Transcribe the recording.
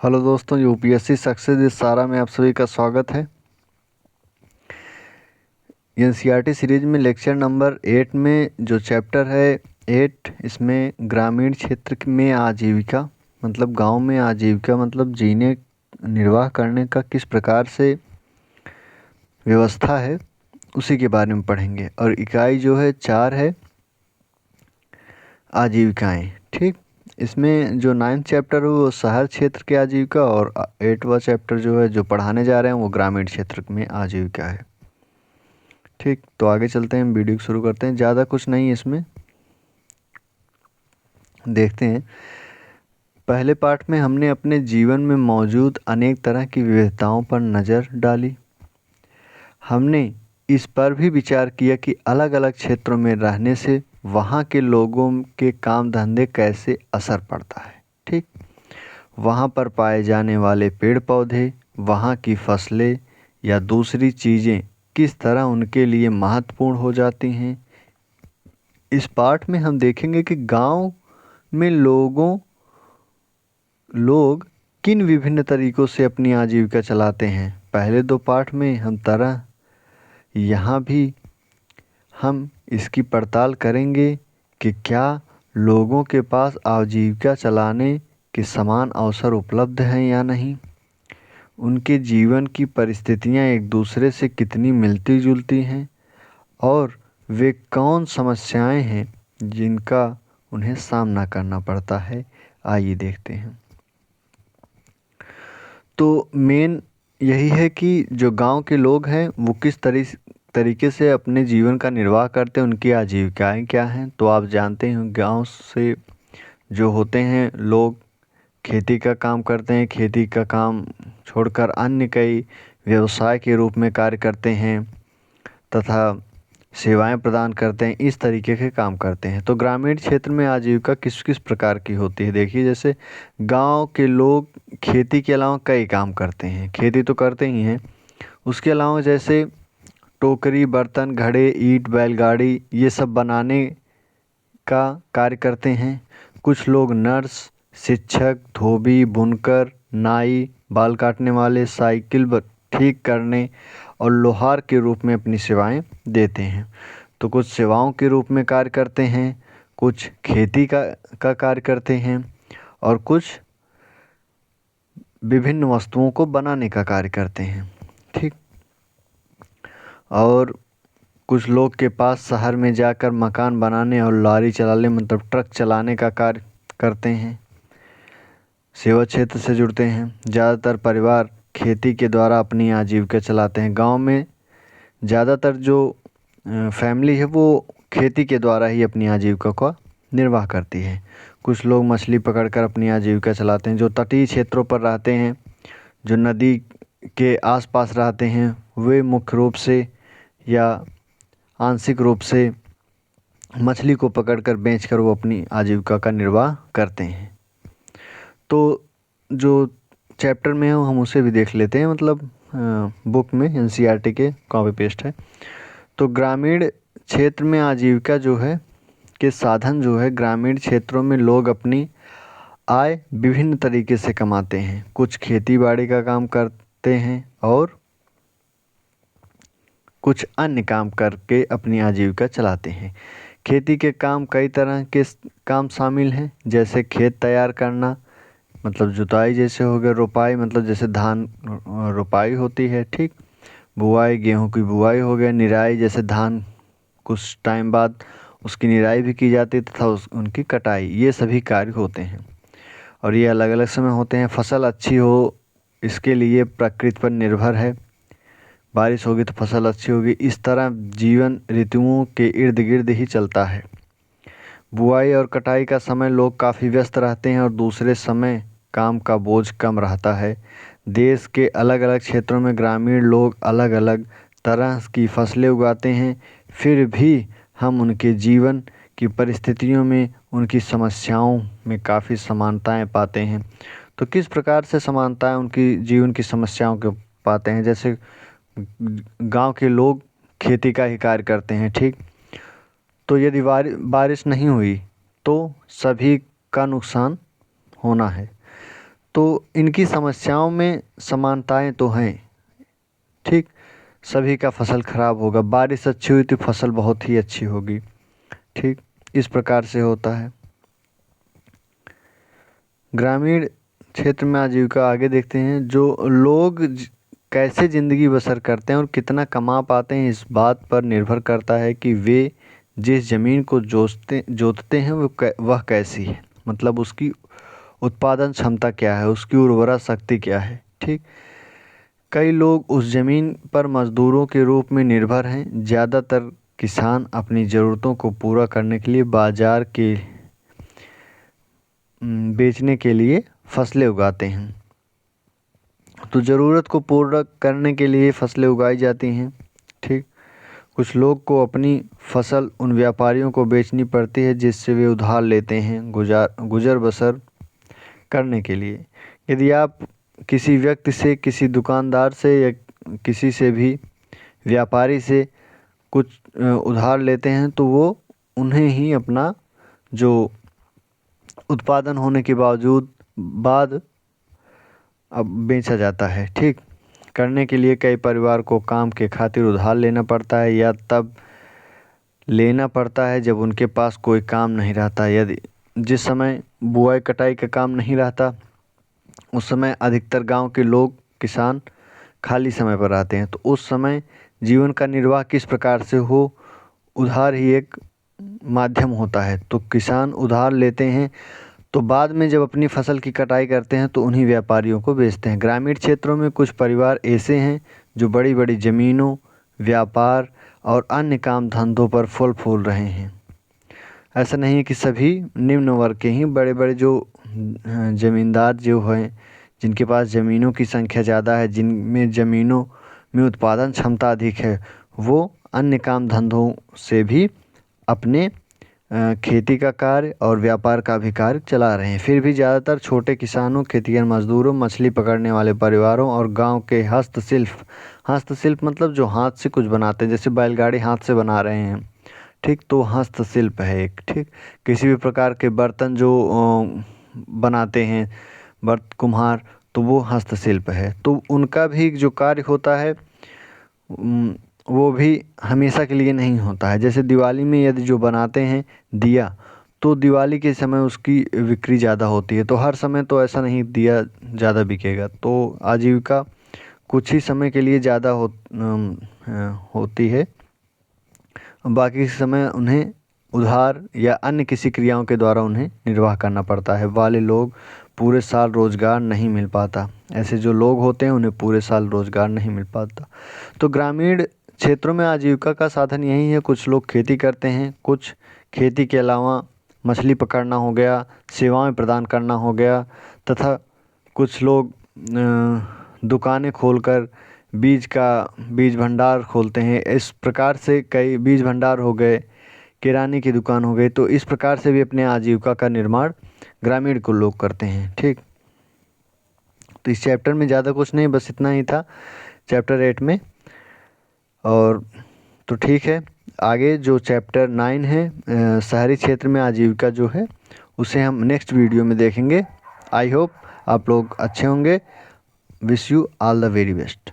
Hello दोस्तों, UPSC success इस सारा में आप सभी का स्वागत है। एनसीईआरटी सीरीज में लेक्चर नंबर 8 में जो चैप्टर है 8, इसमें ग्रामीण क्षेत्र में आजीविका मतलब गांव में आजीविका मतलब जीने निर्वाह करने का किस प्रकार से व्यवस्था है उसी के बारे में पढ़ेंगे। और इकाई जो है 4 है आजीविकाएं। ठीक, इसमें जो 9th चैप्टर है वो शहर क्षेत्र की आजीविका और 8वां चैप्टर जो है जो पढ़ाने जा रहे हैं वो ग्रामीण क्षेत्र में आजीविका है। ठीक, तो आगे चलते हैं, वीडियो शुरू करते हैं। ज़्यादा कुछ नहीं इसमें, देखते हैं। पहले पार्ट में हमने अपने जीवन में मौजूद अनेक तरह की विविधताओं पर नज़र डाली। हमने इस पर भी विचार किया कि अलग अलग क्षेत्रों में रहने से वहाँ के लोगों के काम धंधे कैसे असर पड़ता है। ठीक, वहाँ पर पाए जाने वाले पेड़ पौधे, वहाँ की फसलें या दूसरी चीज़ें किस तरह उनके लिए महत्वपूर्ण हो जाती हैं। इस पाठ में हम देखेंगे कि गांव में लोग किन विभिन्न तरीकों से अपनी आजीविका चलाते हैं। पहले 2 पाठ में हम यहाँ भी हम इसकी पड़ताल करेंगे कि क्या लोगों के पास आजीविका चलाने के समान अवसर उपलब्ध हैं या नहीं, उनके जीवन की परिस्थितियां एक दूसरे से कितनी मिलती जुलती हैं और वे कौन समस्याएं हैं जिनका उन्हें सामना करना पड़ता है। आइए देखते हैं। तो मेन यही है कि जो गांव के लोग हैं वो किस तरीके से अपने जीवन का निर्वाह करते हैं, उनकी आजीविकाएं क्या हैं। तो आप जानते हैं गांव से जो होते हैं लोग खेती का काम करते हैं, खेती का काम छोड़कर अन्य कई व्यवसाय के रूप में कार्य करते हैं तथा सेवाएं प्रदान करते हैं, इस तरीके के काम करते हैं। तो ग्रामीण क्षेत्र में आजीविका किस किस प्रकार की होती है देखिए। जैसे गांव के लोग खेती के अलावा कई काम करते हैं, खेती तो करते ही हैं, उसके अलावा जैसे टोकरी, बर्तन, घड़े, ईंट, बैलगाड़ी ये सब बनाने का कार्य करते हैं। कुछ लोग नर्स, शिक्षक, धोबी, बुनकर, नाई, बाल काटने वाले, साइकिल ठीक करने और लोहार के रूप में अपनी सेवाएं देते हैं। तो कुछ सेवाओं के रूप में कार्य करते हैं, कुछ खेती का कार्य करते हैं और कुछ विभिन्न वस्तुओं को बनाने का कार्य करते हैं। ठीक, और कुछ लोग के पास शहर में जाकर मकान बनाने और लॉरी चलाने मतलब ट्रक चलाने का कार्य करते हैं, सेवा क्षेत्र से जुड़ते हैं। ज़्यादातर परिवार खेती के द्वारा अपनी आजीविका चलाते हैं। गांव में ज़्यादातर जो फैमिली है वो खेती के द्वारा ही अपनी आजीविका का निर्वाह करती है। कुछ लोग मछली पकड़कर अपनी आजीविका चलाते हैं। जो तटीय क्षेत्रों पर रहते हैं, जो नदी के आसपास रहते हैं, वे मुख्य रूप से या आंशिक रूप से मछली को पकड़कर बेचकर वो अपनी आजीविका का निर्वाह करते हैं। तो जो चैप्टर में है हम उसे भी देख लेते हैं, मतलब बुक में एनसीईआरटी के कॉपी पेस्ट है। तो ग्रामीण क्षेत्र में आजीविका जो है के साधन जो है, ग्रामीण क्षेत्रों में लोग अपनी आय विभिन्न तरीके से कमाते हैं। कुछ खेती बाड़ी का काम करते हैं और कुछ अन्य काम करके अपनी आजीविका चलाते हैं। खेती के काम कई तरह के काम शामिल हैं, जैसे खेत तैयार करना मतलब जुताई जैसे हो गया, रोपाई मतलब जैसे धान रोपाई होती है, ठीक, बुआई गेहूं की बुआई हो गया, निराई जैसे धान कुछ टाइम बाद उसकी निराई भी की जाती है तथा उनकी कटाई, ये सभी कार्य होते हैं और ये अलग अलग समय होते हैं। फसल अच्छी हो इसके लिए प्रकृति पर निर्भर है, बारिश होगी तो फसल अच्छी होगी, इस तरह जीवन ऋतुओं के इर्द गिर्द ही चलता है। बुआई और कटाई का समय लोग काफ़ी व्यस्त रहते हैं और दूसरे समय काम का बोझ कम रहता है। देश के अलग अलग क्षेत्रों में ग्रामीण लोग अलग अलग तरह की फसलें उगाते हैं, फिर भी हम उनके जीवन की परिस्थितियों में उनकी समस्याओं में काफ़ी समानताएं पाते हैं। तो किस प्रकार से समानताएं उनकी जीवन की समस्याओं के पाते हैं। जैसे गांव के लोग खेती का ही कार्य करते हैं, ठीक, तो यदि बारिश नहीं हुई तो सभी का नुकसान होना है। तो इनकी समस्याओं में समानताएं तो हैं, ठीक। सभी का फसल खराब होगा, बारिश अच्छी हुई तो फसल बहुत ही अच्छी होगी, ठीक। इस प्रकार से होता है। ग्रामीण क्षेत्र में आजीविका आगे देखते हैं। जो लोग कैसे ज़िंदगी बसर करते हैं और कितना कमा पाते हैं, इस बात पर निर्भर करता है कि वे जिस ज़मीन को जोतते हैं वह कैसी है, मतलब उसकी उत्पादन क्षमता क्या है, उसकी उर्वरा शक्ति क्या है, ठीक। कई लोग उस ज़मीन पर मज़दूरों के रूप में निर्भर हैं। ज़्यादातर किसान अपनी ज़रूरतों को पूरा करने के लिए बाज़ार के बेचने के लिए फसलें उगाते हैं। तो ज़रूरत को पूरा करने के लिए फसलें उगाई जाती हैं, ठीक। कुछ लोग को अपनी फसल उन व्यापारियों को बेचनी पड़ती है जिससे वे उधार लेते हैं गुजर बसर करने के लिए। यदि आप किसी व्यक्ति से, किसी दुकानदार से या किसी से भी व्यापारी से कुछ उधार लेते हैं तो वो उन्हें ही अपना जो उत्पादन होने के बाद अब बेचा जाता है, ठीक। करने के लिए कई परिवार को काम के खातिर उधार लेना पड़ता है या तब लेना पड़ता है जब उनके पास कोई काम नहीं रहता। यदि जिस समय बुआई कटाई का काम नहीं रहता उस समय अधिकतर गांव के लोग किसान खाली समय पर आते हैं, तो उस समय जीवन का निर्वाह किस प्रकार से हो, उधार ही एक माध्यम होता है। तो किसान उधार लेते हैं, तो बाद में जब अपनी फसल की कटाई करते हैं तो उन्हीं व्यापारियों को बेचते हैं। ग्रामीण क्षेत्रों में कुछ परिवार ऐसे हैं जो बड़ी बड़ी ज़मीनों, व्यापार और अन्य काम धंधों पर फल फूल रहे हैं। ऐसा नहीं है कि सभी निम्न वर्ग के ही, बड़े बड़े जो ज़मींदार जो हैं, जिनके पास ज़मीनों की संख्या ज़्यादा है, जिनमें ज़मीनों में उत्पादन क्षमता अधिक है, वो अन्य काम धंधों से भी अपने खेती का कार्य और व्यापार का भी कार्य चला रहे हैं। फिर भी ज़्यादातर छोटे किसानों, खेतिहर मजदूरों, मछली पकड़ने वाले परिवारों और गांव के हस्तशिल्प मतलब जो हाथ से कुछ बनाते हैं, जैसे बैलगाड़ी हाथ से बना रहे हैं, ठीक। तो हस्तशिल्प है एक, ठीक। किसी भी प्रकार के बर्तन जो बनाते हैं कुम्हार, तो वो हस्तशिल्प है। तो उनका भी जो कार्य होता है वो भी हमेशा के लिए नहीं होता है। जैसे दिवाली में यदि जो बनाते हैं दिया, तो दिवाली के समय उसकी बिक्री ज़्यादा होती है, तो हर समय तो ऐसा नहीं दिया ज़्यादा बिकेगा। तो आजीविका कुछ ही समय के लिए ज़्यादा होती है, बाकी समय उन्हें उधार या अन्य किसी क्रियाओं के द्वारा उन्हें निर्वाह करना पड़ता है। वाले लोग पूरे साल रोज़गार नहीं मिल पाता, ऐसे जो लोग होते हैं उन्हें पूरे साल रोज़गार नहीं मिल पाता। तो ग्रामीण क्षेत्रों में आजीविका का साधन यही है। कुछ लोग खेती करते हैं, कुछ खेती के अलावा मछली पकड़ना हो गया, सेवाएं प्रदान करना हो गया, तथा कुछ लोग दुकानें खोलकर बीज भंडार खोलते हैं। इस प्रकार से कई बीज भंडार हो गए, किराने की दुकान हो गई, तो इस प्रकार से भी अपने आजीविका का निर्माण ग्रामीण को लोग करते हैं, ठीक। तो इस चैप्टर में ज़्यादा कुछ नहीं, बस इतना ही था चैप्टर 8 में। और तो ठीक है, आगे जो चैप्टर 9 है शहरी क्षेत्र में आजीविका जो है, उसे हम नेक्स्ट वीडियो में देखेंगे। आई होप आप लोग अच्छे होंगे। Wish you all the very best.